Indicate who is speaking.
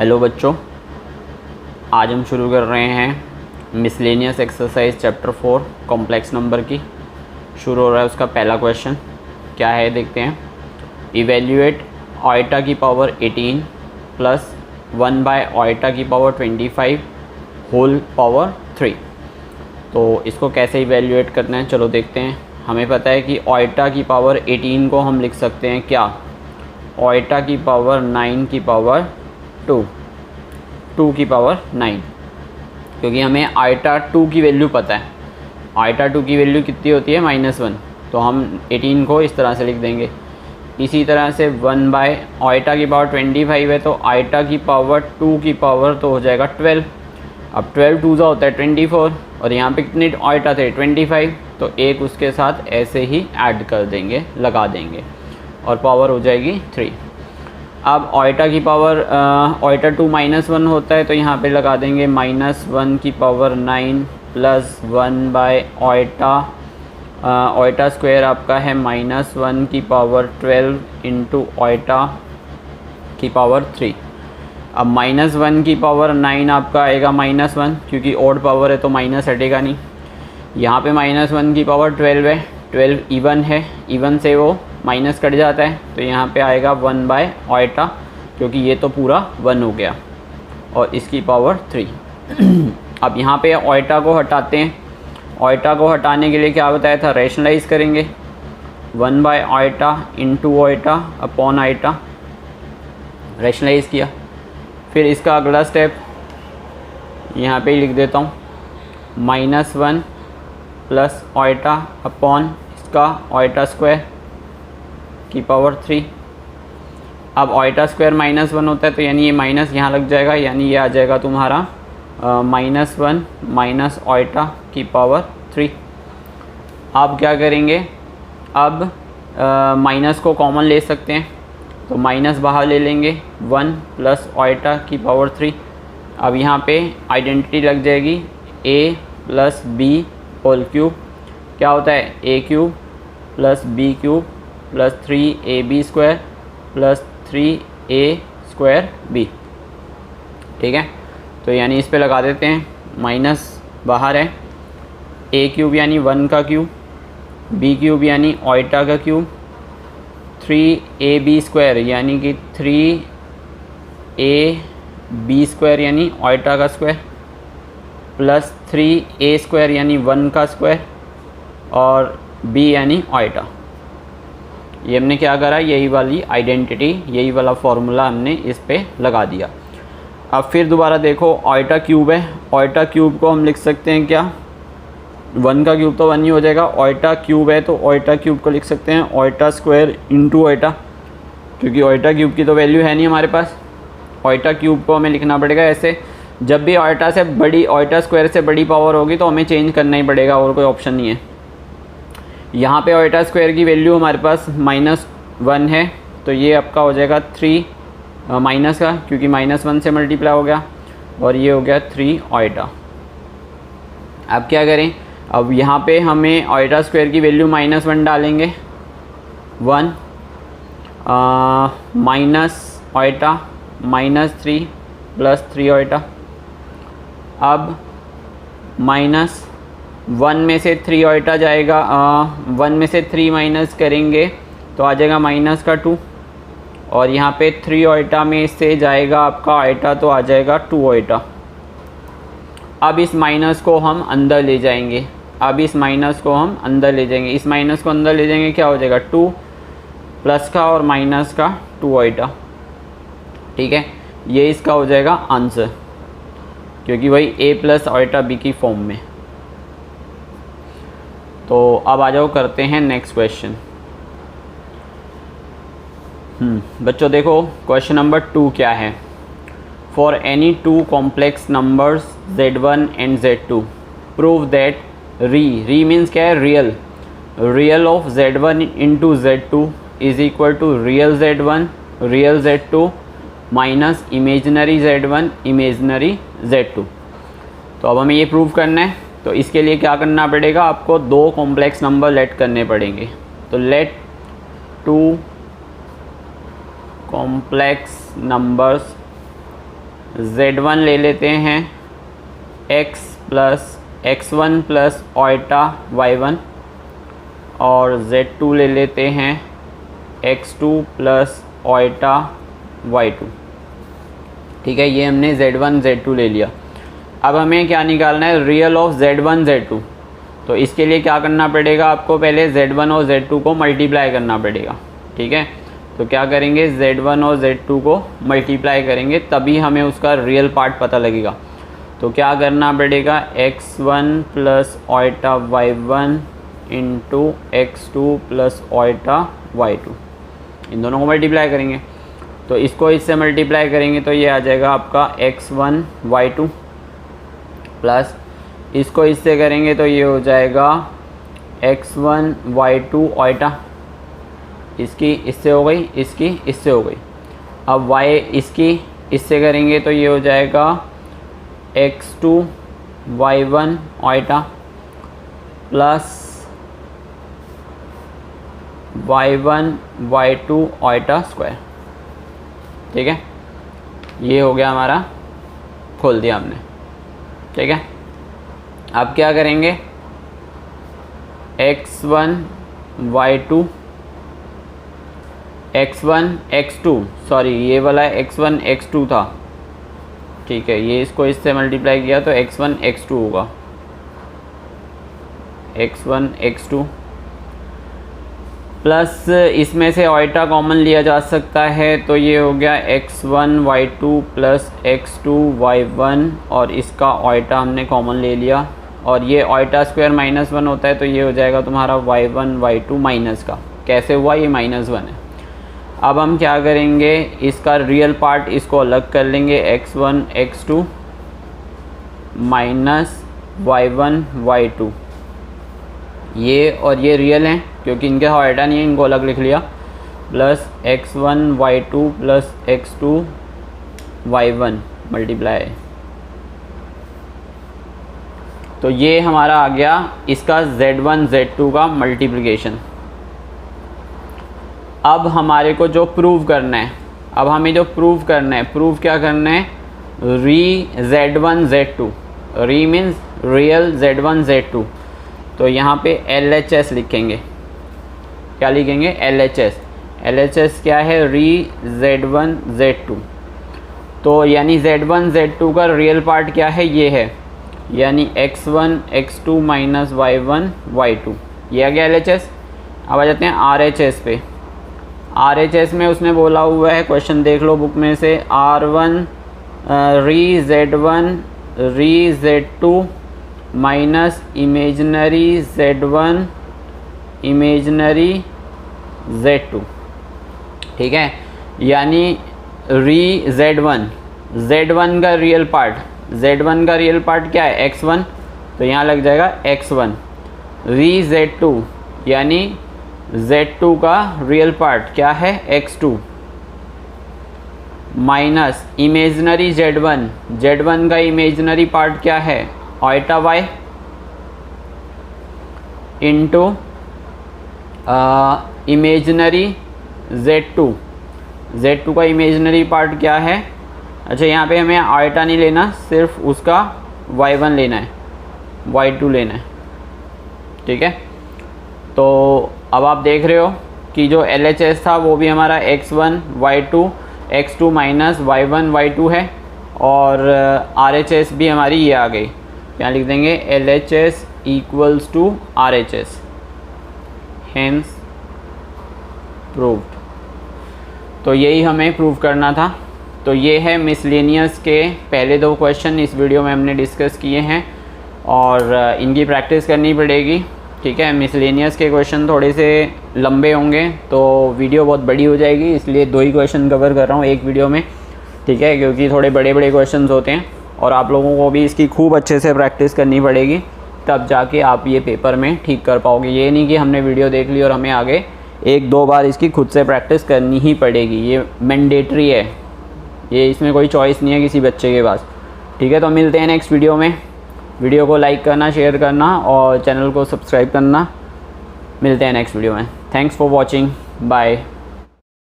Speaker 1: Hello बच्चों, आज हम शुरू कर रहे हैं miscellaneous exercise chapter 4 complex number की। शुरू हो रहा है उसका पहला क्वेश्चन। क्या है देखते हैं। इवेल्यूएट आइटा की पावर 18 प्लस 1 बाय आइटा की पावर 25 होल पावर 3। तो इसको कैसे इवेल्यूएट करना है चलो देखते हैं। हमें पता है कि आइटा की पावर 18 को हम लिख सकते हैं क्या, आइटा की पावर 9 की पावर 2 की पावर 9, क्योंकि हमें आइटा 2 की वैल्यू पता है। आइटा 2 की वैल्यू कितनी होती है -1, तो हम 18 को इस तरह से लिख देंगे। इसी तरह से 1 बाय आइटा की पावर 25 है, तो आइटा की पावर 2 की पावर तो हो जाएगा 12। अब 12 2 होता है 24, और यहाँ पे कितने आइटा थे 25, तो एक उसके साथ ऐसे ही ऐड कर देंगे, लगा देंगे, और पावर हो जाएगी 3। अब आइटा की पावर आइटा 2 -1 होता है, तो यहाँ पे लगा देंगे -1 की power 9 plus 1 by iota square आपका है -1 की पावर 12 इंटू आइटा की पावर 3। अब -1 की पावर 9 आपका आएगा -1, क्योंकि ऑड पावर है तो माइनस हटेगा नहीं। यहाँ पे -1 की पावर 12 है, 12 इवन है, इवन से वो माइनस कट जाता है, तो यहाँ पे आएगा 1 बाय आइटा, क्योंकि ये तो पूरा 1 हो गया, और इसकी पावर 3। अब यहाँ पे आइटा को हटाते हैं। आइटा को हटाने के लिए क्या बताया था, रैशनलाइज करेंगे। 1 by iota into iota upon iota, rationalise किया। फिर इसका अगला स्टेप यहाँ पे ही लिख देता हूँ, -1 प्लस आइटा अपॉन इसका आइटा स्क्वायर की पावर 3। अब आइटा स्क्वायर -1 होता है, तो यानी ये माइनस यहाँ लग जाएगा, यानी ये आ जाएगा तुम्हारा -1 माइनस आइटा की पावर 3। अब क्या करेंगे, अब माइनस को कॉमन ले सकते हैं, तो माइनस बाहर ले लेंगे, 1 प्लस आइटा की पावर 3। अब यहाँ पे आइडेंटिटी लग जाएगी, a plus B whole cube. क्या होता है, a cube plus B cube plus 3ab square plus 3a square b। ठीक है, तो यानी इस पे लगा देते हैं, माइनस बाहर है, a क्यूब यानी 1 का क्यूब, b क्यूब यानी आइटा का क्यूब, 3ab स्क्वायर यानी कि 3ab स्क्वायर यानी आइटा का स्क्वायर, प्लस 3a स्क्वायर यानी 1 का स्क्वायर, और b यानी आइटा। ये हमने क्या करा, यही वाली आइडेंटिटी, यही वाला फॉर्मूला हमने इस पे लगा दिया। अब फिर दोबारा देखो, आइटा क्यूब है, आइटा क्यूब को हम लिख सकते हैं क्या, 1 का क्यूब तो 1 ही हो जाएगा, आइटा क्यूब है तो आइटा क्यूब को लिख सकते हैं आइटा स्क्वायर इंटू आइटा, क्योंकि आइटा क्यूब की तो वैल्यू है नहीं हमारे पास। आइटा क्यूब को हमें लिखना पड़ेगा ऐसे, जब भी आइटा से बड़ी, आइटा स्क्वायर से बड़ी पावर होगी तो हमें चेंज करना ही पड़ेगा, और कोई ऑप्शन नहीं है। यहाँ पे आइटा स्क्वायर की वैल्यू हमारे पास -1 है, तो ये आपका हो जाएगा 3 माइनस का, क्योंकि -1 से मल्टीप्लाई हो गया, और ये हो गया 3 आइटा। अब क्या करें, अब यहाँ पे हमें आइटा स्क्वायर की वैल्यू -1 डालेंगे, 1 माइनस आइटा -3 प्लस 3 आइटा। अब -1 में से 3 आइटा जाएगा, 1 में से 3 माइनस करेंगे तो आ जाएगा -2, और यहाँ पे 3 आइटा में से जाएगा आपका आइटा, तो आ जाएगा 2 आइटा। अब इस माइनस को हम अंदर ले जाएंगे, इस माइनस को अंदर ले जाएंगे, क्या हो जाएगा 2 प्लस का और माइनस का 2 आइटा। ठीक है, ये इसका हो जाएगा आंसर, क्योंकि वही a प्लस आइटा b की फॉर्म में। तो अब आ जाओ करते हैं नेक्स्ट क्वेश्चन। बच्चों देखो, क्वेश्चन नंबर 2 क्या है। For any 2 complex numbers z1 and z2 prove that re means क्या है, real of z1 into z2 is equal to real z2 minus imaginary z1 imaginary z2। तो अब हमें ये प्रूव करना है, तो इसके लिए क्या करना पड़ेगा, आपको 2 कॉम्प्लेक्स नंबर लेट करने पड़ेंगे। तो लेट 2 complex numbers z1 ले लेते हैं x plus x1 plus Oita y1 और z2 ले लेते हैं x2 प्लस ओइटा y2। ठीक है, ये हमने z1 z2 ले लिया। अब हमें क्या निकालना है, रियल ऑफ z1 z2। तो इसके लिए क्या करना पड़ेगा, आपको पहले z1 और z2 को मल्टीप्लाई करना पड़ेगा। ठीक है, तो क्या करेंगे, z1 और z2 को मल्टीप्लाई करेंगे, तभी हमें उसका रियल पार्ट पता लगेगा। तो क्या करना पड़ेगा, x1 plus Oita y1 into x2 plus Oita y2, इन दोनों को मल्टीप्लाई करेंगे। तो इसको इससे मल्टीप्लाई करेंगे तो ये आ जाएगा आपका x1 y2 प्लस इसको इससे करेंगे तो ये हो जाएगा x1 y2 ओइटा, इसकी इससे हो गई, इसकी इससे हो गई। अब y इसकी इससे करेंगे तो ये हो जाएगा x2 y1 Oita plus y1 y2 Oita square. ठीक है, ये हो गया हमारा, खोल दिया हमने। ठीक है, अब क्या करेंगे, x1 y2 x1 x2, sorry ये वाला x1 x2 था। ठीक है, ये इसको इससे मल्टीप्लाई किया तो x1 x2 होगा, x1 x2 प्लस इसमें से ओइटा कॉमन लिया जा सकता है तो ये हो गया x1 y2 plus x2 y1 और इसका ओइटा हमने कॉमन ले लिया और ये ओइटा स्क्वायर -1 होता है तो ये हो जाएगा तुम्हारा y1 y2 माइनस का। कैसे हुआ, ये -1 है। अब हम क्या करेंगे, इसका रियल पार्ट इसको अलग कर लेंगे, x1 x2 minus y1 y2, ये और ये रियल हैं क्योंकि इनके ओइटा नहीं है, इनको अलग लिख लिया, plus x1 y2 plus x2 y1 multiply. तो ये हमारा आ गया इसका z1 z2 का मल्टीप्लिकेशन। अब हमारे को जो प्रूव करना है, अब हमें जो प्रूव करना है, प्रूव क्या करना है, री z1 z2, री मीन्स रियल z1 z2। तो यहाँ पे LHS लिखेंगे, क्या लिखेंगे, LHS। LHS क्या है, री z1 z2। तो यानी z1 z2 का रियल पार्ट क्या है, ये है, यानी x1 x2 minus y1 y2, ये आ गया LHS। अब आ जाते हैं RHS पे। RHS में उसने बोला हुआ है, क्वेश्चन देख लो बुक में से, R1 री z1 री z2 minus imaginary z1 imaginary z2। ठीक है, यानी री z1 का रियल पार्ट, z1 का रियल पार्ट क्या है, x1, तो यहाँ लग जाएगा x1, री z2 यानी z2 का रियल पार्ट क्या है, x2, माइनस इमेजनरी z1 का इमेजनरी पार्ट क्या है, Oita y, into imaginary z2 का इमेजनरी पार्ट क्या है। अच्छा, यहाँ पे हमें ओइटा नहीं लेना, सिर्फ उसका y1 लेना है, y2 लेना है। ठीक है, तो अब आप देख रहे हो कि जो LHS था वो भी हमारा x1 y2 x2 minus y1 y2 है और RHS भी हमारी ये आ गई। यहाँ लिख देंगे LHS equals to RHS, hence proved. तो यही हमें प्रूव करना था। तो ये है मिसलेनियस के पहले 2 क्वेश्चन इस वीडियो में हमने डिस्कस किए हैं और इनकी प्रैक्टिस करनी पड़ेगी। ठीक है, मिसलेनियस के क्वेश्चन थोड़े से लंबे होंगे तो वीडियो बहुत बड़ी हो जाएगी, इसलिए 2 ही क्वेश्चन कवर कर रहा हूँ एक वीडियो में। ठीक है, क्योंकि थोड़े बड़े बड़े क्वेश्चन होते हैं और आप लोगों को भी इसकी खूब अच्छे से प्रैक्टिस करनी पड़ेगी, तब जाके आप ये पेपर में ठीक कर पाओगे। ये नहीं कि हमने वीडियो देख ली और हमें आगे 1-2 बार इसकी खुद से प्रैक्टिस करनी ही पड़ेगी, ये मैंडेटरी है, ये इसमें कोई चॉइस नहीं है किसी बच्चे के पास। ठीक है, तो मिलते हैं नेक्स्ट वीडियो में। वीडियो को लाइक करना, शेयर करना और चैनल को सब्सक्राइब करना। मिलते हैं नेक्स्ट वीडियो में। Thanks for watching, bye.